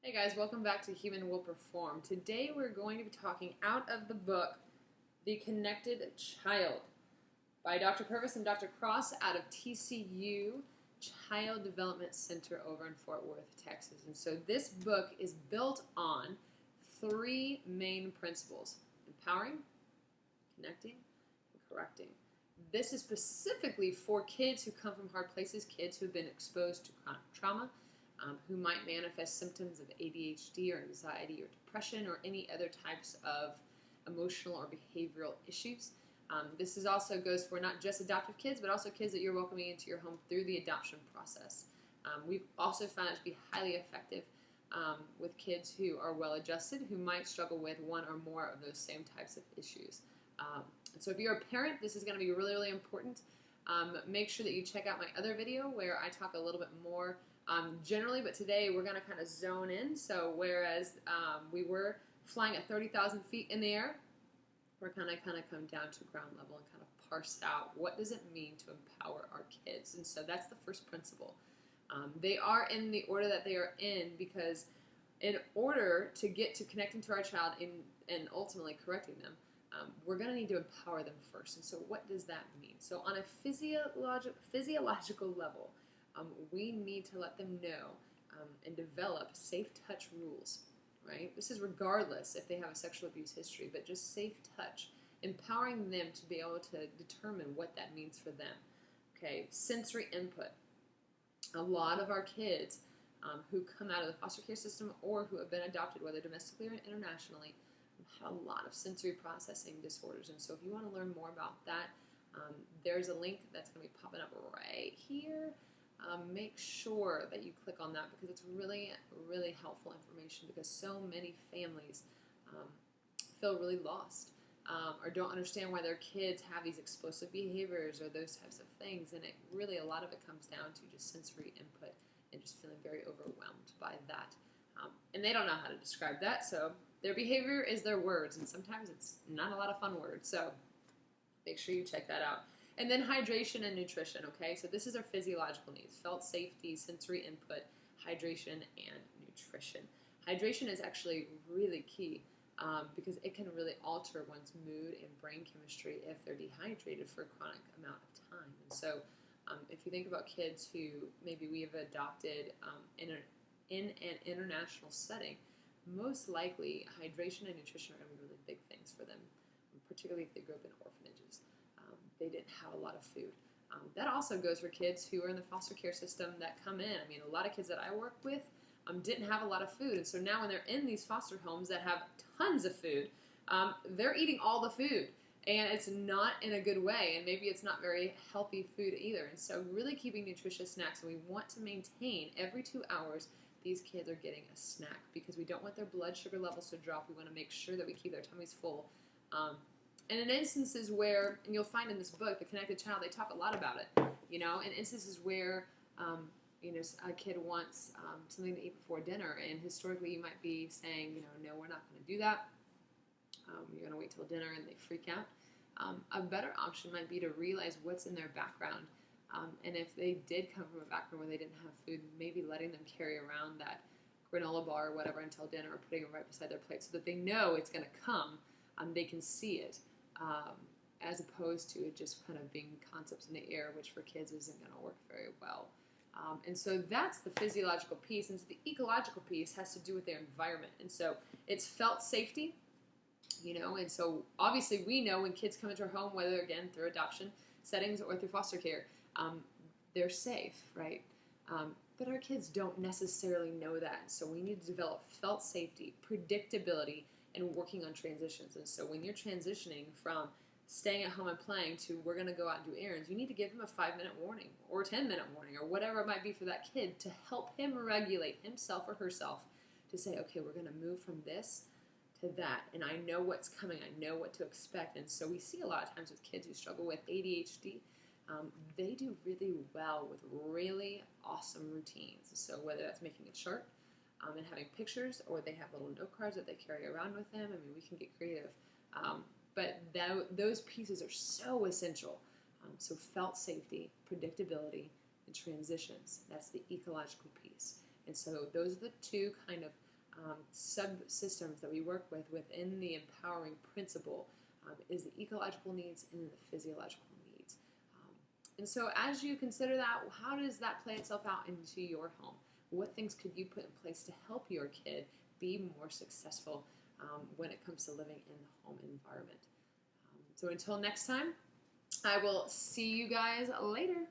Hey guys, welcome back to Human Will Perform. Today we're going to be talking out of the book, The Connected Child by Dr. Purvis and Dr. Cross out of TCU Child Development Center over in Fort Worth, Texas. And so this book is built on three main principles: empowering, connecting, and correcting. This is specifically for kids who come from hard places, kids who have been exposed to chronic trauma, who might manifest symptoms of ADHD or anxiety or depression or any other types of emotional or behavioral issues. This is also goes for not just adoptive kids, but also kids that you're welcoming into your home through the adoption process. We've also found it to be highly effective with kids who are well-adjusted, who might struggle with one or more of those same types of issues. So if you're a parent, this is going to be really, really important. Make sure that you check out my other video where I talk a little bit more generally, but today we're going to kind of zone in. So whereas we were flying at 30,000 feet in the air, we're kind of come down to ground level and kind of parse out what does it mean to empower our kids. And so that's the first principle. They are in the order that they are in because in order to get to connecting to our child and ultimately correcting them, we're going to need to empower them first. And so what does that mean? So on a physiological level, we need to let them know and develop safe touch rules, right? This is regardless if they have a sexual abuse history, but just safe touch, empowering them to be able to determine what that means for them. Okay, sensory input. A lot of our kids who come out of the foster care system or who have been adopted, whether domestically or internationally, have a lot of sensory processing disorders. And so if you want to learn more about that, there's a link that's going to be popping up right here. Make sure that you click on that because it's really, really helpful information because so many families feel really lost or don't understand why their kids have these explosive behaviors or those types of things. And it really, a lot of it comes down to just sensory input and just feeling very overwhelmed by that. And they don't know how to describe that, so their behavior is their words, and sometimes it's not a lot of fun words. So make sure you check that out. And then hydration and nutrition, okay? So this is our physiological needs: felt safety, sensory input, hydration, and nutrition. Hydration is actually really key because it can really alter one's mood and brain chemistry if they're dehydrated for a chronic amount of time. And so if you think about kids who maybe we have adopted in an international setting, most likely hydration and nutrition are going to be really big things for them, particularly if they grew up in orphanages. They didn't have a lot of food. That also goes for kids who are in the foster care system that come in. I mean, a lot of kids that I work with didn't have a lot of food. And so now when they're in these foster homes that have tons of food, they're eating all the food. And it's not in a good way. And maybe it's not very healthy food either. And so really keeping nutritious snacks. And we want to maintain every 2 hours these kids are getting a snack because we don't want their blood sugar levels to drop. We want to make sure that we keep their tummies full. And in instances where, and you'll find in this book, The Connected Child, they talk a lot about it, you know, in instances where, a kid wants something to eat before dinner, and historically you might be saying, no, we're not going to do that. You're going to wait till dinner, and they freak out. A better option might be to realize what's in their background, and if they did come from a background where they didn't have food, maybe letting them carry around that granola bar or whatever until dinner, or putting it right beside their plate so that they know it's going to come. They can see it, as opposed to it just kind of being concepts in the air, which for kids isn't going to work very well. And so that's the physiological piece. And so the ecological piece has to do with their environment. And so it's felt safety, and so obviously we know when kids come into our home, whether again through adoption settings or through foster care, they're safe, right? But our kids don't necessarily know that. So we need to develop felt safety, predictability, and working on transitions. And so when you're transitioning from staying at home and playing to we're going to go out and do errands, you need to give him a 5-minute warning or a 10-minute warning or whatever it might be for that kid to help him regulate himself or herself to say, okay, we're going to move from this to that. And I know what's coming. I know what to expect. And so we see a lot of times with kids who struggle with ADHD, they do really well with really awesome routines. So whether that's making a chart, and having pictures, or they have little note cards that they carry around with them. I mean, we can get creative. But those pieces are so essential. So felt safety, predictability, and transitions. That's the ecological piece. And so those are the two kind of subsystems that we work with within the empowering principle is the ecological needs and the physiological needs. And so as you consider that, how does that play itself out into your home? What things could you put in place to help your kid be more successful when it comes to living in the home environment? So until next time, I will see you guys later.